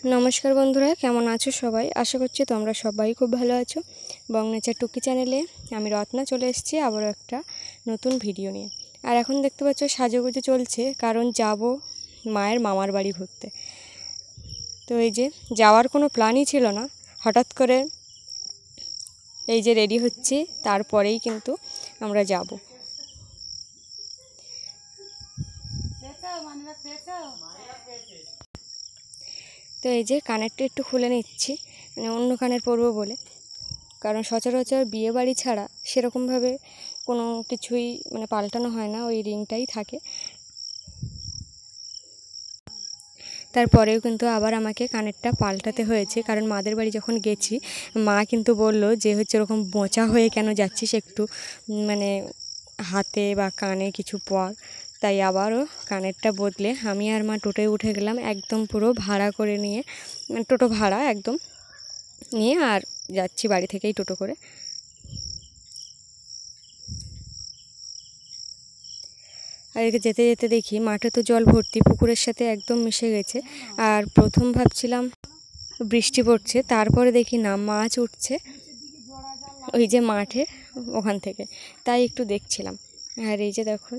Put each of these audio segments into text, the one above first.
নমস্কার বন্ধুরা, কেমন আছো সবাই? আশা করছি তোমরা সবাই খুব ভালো আছো। বং নেচার টুকি চ্যানেলে আমি রত্না চলে এসেছি আবারও একটা নতুন ভিডিও নিয়ে। আর এখন দেখতে পাচ্ছ সাজুগুজু চলছে, কারণ যাব মায়ের মামার বাড়ি ঘুরতে। তো এই যে যাওয়ার কোনো প্ল্যানই ছিল না, হঠাৎ করে এই যে রেডি হচ্ছি, তারপরেই কিন্তু আমরা যাব। তো এই যে কানেরটা একটু খুলে নিচ্ছি, মানে অন্য কানের পরবো বলে, কারণ সচরাচর বিয়ে বাড়ি ছাড়া সেরকমভাবে কোনো কিছুই মানে পাল্টানো হয় না, ওই রিংটাই থাকে। তারপরেও কিন্তু আবার আমাকে কানেরটা পাল্টাতে হয়েছে, কারণ মাদের বাড়ি যখন গেছি মা কিন্তু বলল যে হচ্ছে এরকম বোঁচা হয়ে কেন যাচ্ছিস, একটু মানে হাতে বা কানে কিছু পর। তাই আবারও কানেরটা বদলে আমি আর মা টোটোয় উঠে গেলাম, একদম পুরো ভাড়া করে নিয়ে, টোটো ভাড়া একদম নিয়ে, আর যাচ্ছি বাড়ি থেকেই টোটো করে। আর এদিকে যেতে যেতে দেখি মাঠে তো জল ভর্তি, পুকুরের সাথে একদম মিশে গেছে। আর প্রথম ভাবছিলাম বৃষ্টি পড়ছে, তারপরে দেখি না, মাছ উঠছে ওই যে মাঠে ওখান থেকে, তাই একটু দেখছিলাম। আর এই যে দেখুন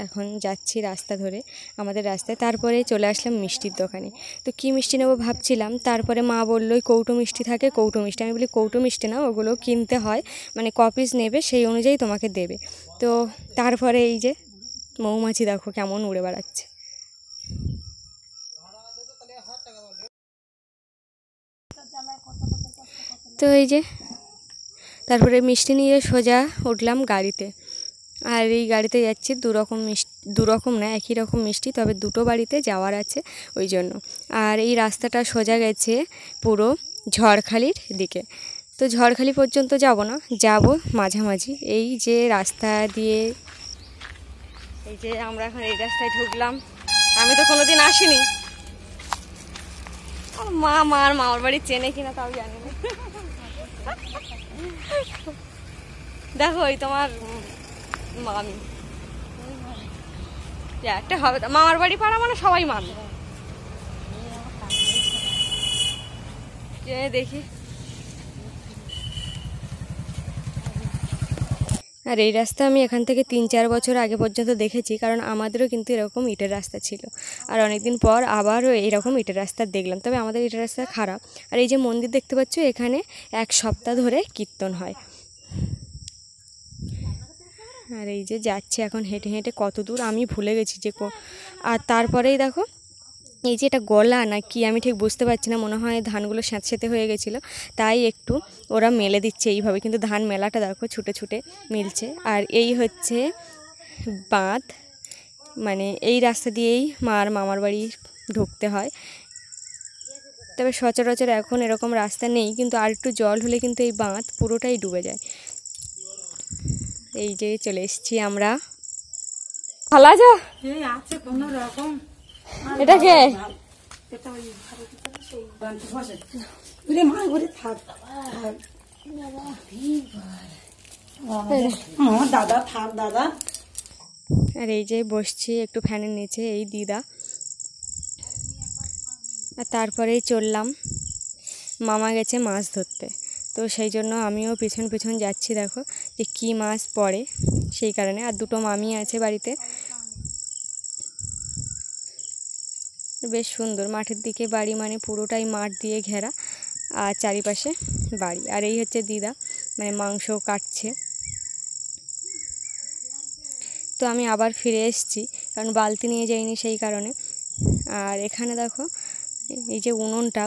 এখন যাচ্ছি রাস্তা ধরে আমাদের রাস্তায়, তারপরে চলে আসলাম মিষ্টির দোকানে। তো কী মিষ্টি নেবো ভাবছিলাম, তারপরে মা বললো ওই কৌটো মিষ্টি থাকে, কৌটো মিষ্টি। আমি বলি কৌটো মিষ্টি না, ওগুলো কিনতে হয়, মানে ক পিস নেবে সেই অনুযায়ী তোমাকে দেবে। তো তারপরে এই যে মৌমাছি দেখো কেমন উড়ে বেড়াচ্ছে। তো এই যে তারপরে মিষ্টি নিয়ে সোজা উঠলাম গাড়িতে। আর এই গাড়িতে যাচ্ছি দুরকম না, একই রকম মিষ্টি, তবে দুটো বাড়িতে যাওয়ার আছে ওই জন্য। আর এই রাস্তাটা সোজা গেছে পুরো ঝড়খালির দিকে। তো ঝড়খালি পর্যন্ত যাব না, যাব মাঝামাঝি। এই যে রাস্তা দিয়ে, এই যে আমরা এখন এই রাস্তায় ঢুকলাম। আমি তো কোনোদিন আসিনি, মার মামার বাড়ি চেনে কিনা তাও জানি না। দেখো ওই তোমার মামি, একটা হবে মামার বাড়ি পাড়া মানে সবাই মামি। দেখি, আর এই রাস্তা আমি এখান থেকে 3-4 বছর আগে পর্যন্ত দেখেছি, কারণ আমাদেরও কিন্তু এরকম ইটের রাস্তা ছিল। আর অনেকদিন পর আবারও এইরকম ইটের রাস্তা দেখলাম, তবে আমাদের ইটের রাস্তা খারাপ। আর এই যে মন্দির দেখতে পাচ্ছ, এখানে 1 সপ্তাহ ধরে কীর্তন হয়। আর এই যে যাচ্ছে এখন হেঁটে হেঁটে, কত দূর আমি ভুলে গেছি যে আর তারপরেই দেখো এই যে এটা গলা না কি আমি ঠিক বুঝতে পারছি না, মনে হয় ধানগুলো স্যাঁতসেঁতে হয়ে গেছিলো, তাই একটু ওরা মেলে দিচ্ছে এইভাবে, কিন্তু ধান মেলাটা দেখো ছুটে ছুটে মিলছে। আর এই হচ্ছে বাঁধ, মানে এই রাস্তা দিয়েই মার মামার বাড়ি ঢুকতে হয়। তবে সচরাচর এখন এরকম রাস্তা নেই, কিন্তু আর একটু জল হলে কিন্তু এই বাঁধ পুরোটাই ডুবে যায়। এই যে চলে এসেছি আমরা। ভালো আছো? আছে কোনো রকম। এটা কে? দাদা থাক দাদা। আর এই যে বসছি একটু ফ্যানের নিচে, এই দিদা। আর তারপরেই চললাম, মামা গেছে মাছ ধরতে, তো সেই জন্য আমিও পিছন পিছন যাচ্ছি। দেখো যে কী মাছ পড়ে সেই কারণে। আর দুটো মামি আছে বাড়িতে। বেশ সুন্দর মাঠের দিকে বাড়ি, মানে পুরোটাই মাঠ দিয়ে ঘেরা, আর চারিপাশে বাড়ি। আর এই হচ্ছে দিদা, মানে মাংস কাটছে। তো আমি আবার ফিরে এসেছি, কারণ বালতি নিয়ে যাইনি সেই কারণে। আর এখানে দেখো এই যে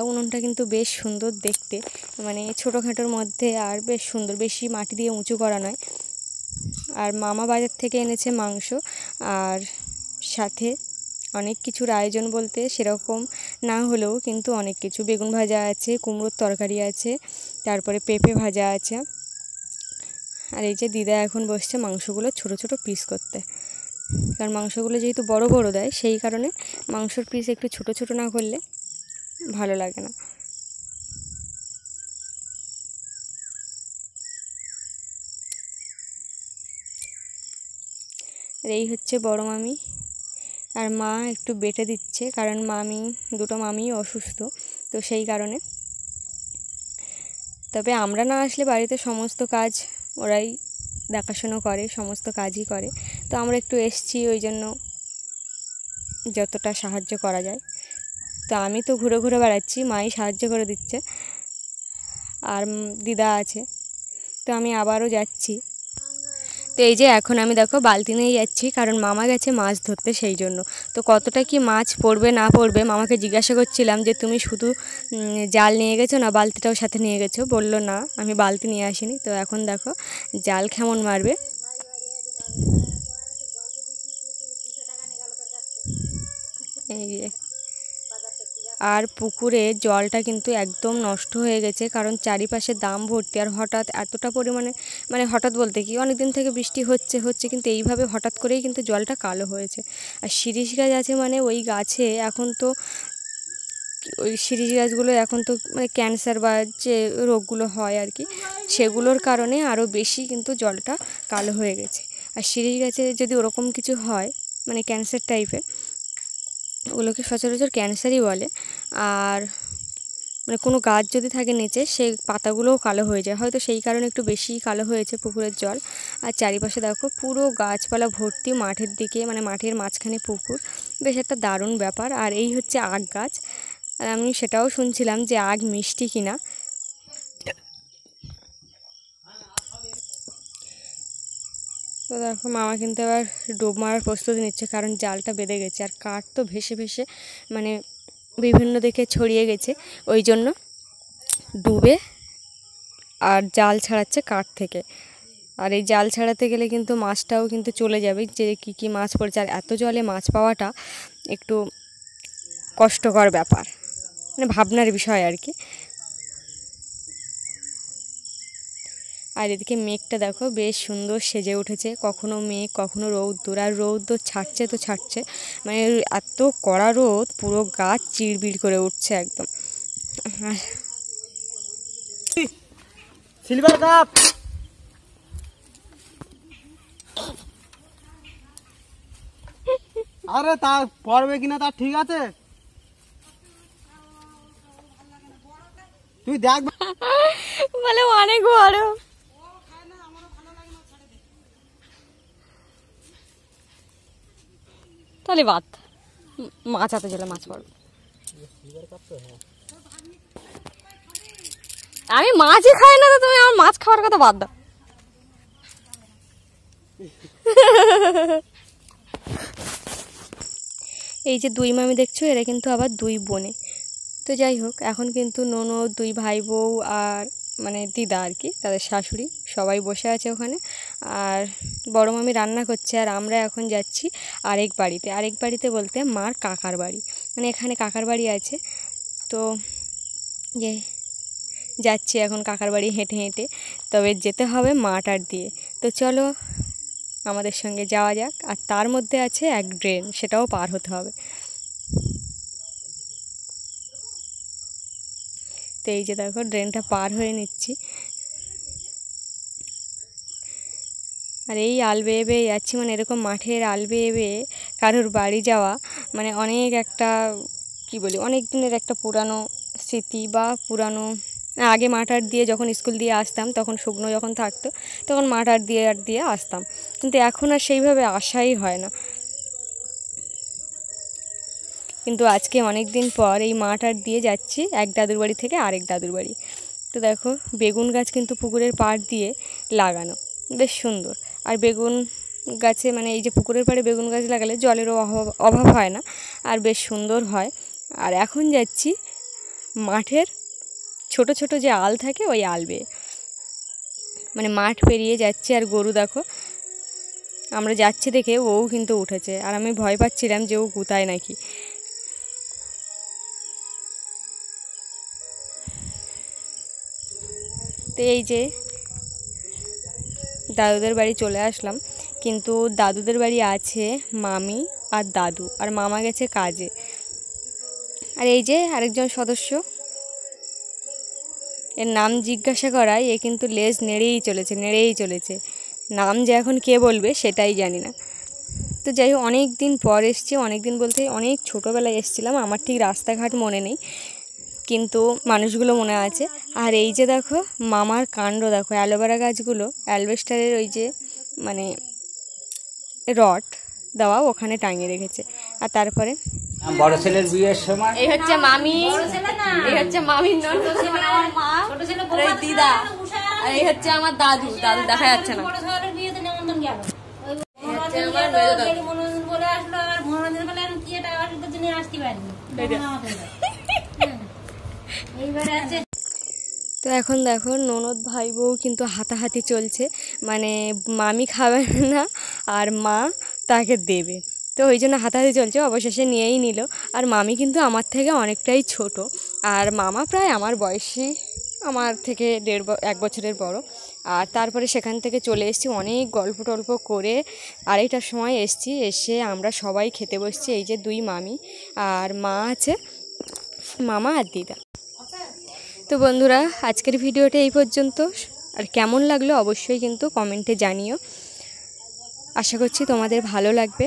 উনুনটা কিন্তু বেশ সুন্দর দেখতে, মানে ছোটোখাটোর মধ্যে, আর বেশ সুন্দর, বেশি মাটি দিয়ে উঁচু করা নয়। আর মামা বাজার থেকে এনেছে মাংস, আর সাথে অনেক কিছুর আয়োজন বলতে সেরকম না হলেও কিন্তু অনেক কিছু, বেগুন ভাজা আছে, কুমড়োর তরকারি আছে, তারপরে পেঁপে ভাজা আছে। আর এই যে দিদা এখন বসছে মাংসগুলো ছোট ছোট পিস করতে, কারণ মাংসগুলো যেহেতু বড় বড় দেয় সেই কারণে মাংসর পিস একটু ছোট ছোট না করলে ভালো লাগে না। আর এই হচ্ছে বড় মামি, আর মা একটু বেটে দিচ্ছে, কারণ দুটো মামি অসুস্থ, তো সেই কারণে, তবে আমরা না আসলে বাড়িতে সমস্ত কাজ ওরাই দেখাশুনো করে, সমস্ত কাজই করে। তো আমরা একটু এসছি, ওই জন্য যতটা সাহায্য করা যায়। তো আমি তো ঘুরে ঘুরে বেড়াচ্ছি, মাই সাহায্য করে দিচ্ছে, আর দিদা আছে। তো আমি আবারও যাচ্ছি। তো এই যে এখন আমি দেখো বালতি নিয়ে যাচ্ছি, কারণ মামা গেছে মাছ ধরতে, সেই জন্য। তো কতটা কি মাছ পড়বে না পড়বে মামাকে জিজ্ঞাসা করছিলাম যে তুমি শুধু জাল নিয়ে গেছো না বালতিটাও সাথে নিয়ে গেছো? বললো না, আমি বালতি নিয়ে আসিনি। তো এখন দেখো জাল কেমন মারবে। এই যে, আর পুকুরে জলটা কিন্তু একদম নষ্ট হয়ে গেছে, কারণ চারিপাশে দাম ভর্তি। আর হঠাৎ এতটা পরিমাণে, মানে হঠাৎ বলতে কি অনেক দিন থেকে বৃষ্টি হচ্ছে কিন্তু এইভাবে হঠাৎ করেই কিন্তু জলটা কালো হয়েছে। আর শিরীষ গাছ আছে, মানে ওই গাছে এখন তো, ওই শিরীষ গাছগুলো এখন তো মানে ক্যান্সার বা যে রোগগুলো হয় আর কি, সেগুলোর কারণে আরও বেশি কিন্তু জলটা কালো হয়ে গেছে। আর শিরীষ গাছে যদি ওরকম কিছু হয়, মানে ক্যান্সার টাইপের, ওগুলোকে সচরাচর ক্যান্সারই বলে। আর মানে কোনো গাছ যদি থাকে নিচে, সেই পাতাগুলোও কালো হয়ে যায়, হয়তো সেই কারণে একটু বেশি কালো হয়েছে পুকুরের জল। আর চারিপাশে দেখো পুরো গাছপালা ভর্তি, মাঠের দিকে, মানে মাঠের মাঝখানে পুকুর, বেশ একটা দারুণ ব্যাপার। আর এই হচ্ছে আগ গাছ, আর আমি সেটাও শুনছিলাম যে আগ মিষ্টি কিনা। তো দেখো মামা কিন্তু এবার ডুব মারার প্রস্তুতি নিচ্ছে, কারণ জালটা বেঁধে গেছে, আর কাঠ তো ভেসে ভেসে মানে বিভিন্ন দিকে ছড়িয়ে গেছে, ওই জন্য ডুবে আর জাল ছাড়াচ্ছে কাঠ থেকে। আর এই জাল ছাড়াতে গেলে কিন্তু মাছটাও কিন্তু চলে যাবে, যে কী মাছ পড়েছে। আর এত জলে মাছ পাওয়াটা একটু কষ্টকর ব্যাপার, মানে ভাবনার বিষয় আর কি। আর এদিকে মেঘটা দেখো বেশ সুন্দর সেজে উঠেছে, কখনো মেঘ কখনো রৌদ্র, আর রৌদ্র ছাড়ছে তো ছাড়ছে, মানে এত কড়া রোদ, পুরো গাছ চিড়বিড় করে উঠছে একদম। সিলভার কাপ, আরে তা পড়বে কিনা তার ঠিক আছে, তুই দেখ। বলে অনেক বড়, তাহলে বাদ, মাছ হাতে চলে মাছ পড়বে। আমি মাছই খাই না, তো তুমি আমার মাছ খাওয়ার কথা বাদ দাও। এই যে দুই মামি দেখছো, এরা কিন্তু আবার দুই বোনে। তো যাই হোক, এখন কিন্তু ননদ, দুই ভাই বউ, আর মানে দিদা আর কি, তাদের শাশুড়ি সবাই বসে আছে ওখানে। আর বড় মামি রান্না করছে, আর আমরা এখন যাচ্ছি আরেক বাড়িতে বলতে মার কাকার বাড়ি, মানে এখানে কাকার বাড়ি আছে। তো যে যাচ্ছি এখন কাকার বাড়ি হেঁটে হেঁটে, তবে যেতে হবে মাটার দিয়ে। তো চলো আমাদের সঙ্গে যাওয়া যাক। আর তার মধ্যে আছে এক ড্রেন, সেটাও পার হতে হবে। তো এই যে দেখো ড্রেনটা পার হয়ে নিচ্ছি, আর এই আল বেয়ে বেয়ে যাচ্ছি, মানে এরকম মাঠের আল বেয়ে বেয়ে কারোর বাড়ি যাওয়া, মানে অনেক একটা কি বলি, অনেক দিনের একটা পুরানো স্মৃতি, বা পুরানো, আগে মাঠার দিয়ে যখন স্কুল দিয়ে আসতাম, তখন শুকনো যখন থাকতো তখন মাঠার দিয়ে আসতাম, কিন্তু এখন আর সেইভাবে আসাই হয় না। কিন্তু আজকে অনেক দিন পর এই মাঠার দিয়ে যাচ্ছি এক দাদুর বাড়ি থেকে আরেক দাদুর বাড়ি। তো দেখো বেগুন গাছ কিন্তু পুকুরের পাড় দিয়ে লাগানো, বেশ সুন্দর। আর বেগুন গাছে, মানে এই যে পুকুরের পাড়ে বেগুন গাছ লাগালে জলেরও অভাব হয় না, আর বেশ সুন্দর হয়। আর এখন যাচ্ছি মাঠের ছোট ছোট যে আল থাকে, ওই আল বেয়ে, মানে মাঠ পেরিয়ে যাচ্ছি। আর গরু দেখো, আমরা যাচ্ছি দেখে ও কিন্তু উঠেছে, আর আমি ভয় পাচ্ছিলাম যে ও গুতায় নাকি। তো এই যে দাদুদের বাড়ি চলে আসলাম, কিন্তু দাদুদের বাড়ি আছে মামি আর দাদু, আর মামা গেছে কাজে। আর এই যে আরেকজন সদস্য, এর নাম জিজ্ঞাসা করায় এ কিন্তু লেজ নেড়েই চলেছে, নাম যে এখন কে বলবে সেটাই জানি না। তো যাই হোক, অনেক দিন পর এসছি, অনেক দিন বলতে অনেক ছোটোবেলায় এসেছিলাম, আমার ঠিক রাস্তাঘাট মনে নেই, কিন্তু মানুষগুলো মনে আছে। আর এই যে দেখো মামার কাণ্ড দেখো, অ্যালোভেরা গাছগুলো অ্যালবেস্টারের ওই যে মানে রড দেওয়া ওখানে টাঙিয়ে রেখেছে। আর তারপরে বড় ছেলের বিয়ের সময় এই হচ্ছে মামি, এই হচ্ছে মামির ননদ, আমার মা, আর এই দিদা, আর এই হচ্ছে আমার দাদু। দাদু দেখা যাচ্ছে না। তো এখন দেখো ননদ ভাই বউ কিন্তু হাতাহাতি চলছে, মানে মামি খাবে না আর মা তাকে দেবে, তো ওই জন্য হাতাহাতি চলছে। অবশেষে নিয়েই নিল। আর মামি কিন্তু আমার থেকে অনেকটাই ছোট, আর মামা প্রায় আমার বয়সী, আমার থেকে 1 বছরের বড়। আর তারপরে সেখান থেকে চলে এসেছি, অনেক গল্প টল্প করে 2:30টার সময় এসেছি। এসে আমরা সবাই খেতে বসছি। এই যে 2 মামি আর মা আছে, মামা আর দিদা। তো বন্ধুরা, আজকের ভিডিওটা এই পর্যন্ত। আর কেমন লাগলো অবশ্যই কিন্তু কমেন্টে জানিও। আশা করছি তোমাদের ভালো লাগবে।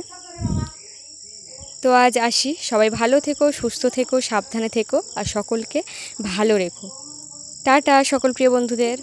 তো আজ আসি, সবাই ভালো থেকো, সুস্থ থেকো, সাবধানে থেকো, আর সকলকে ভালো রেখো। টাটা সকল প্রিয় বন্ধুদের।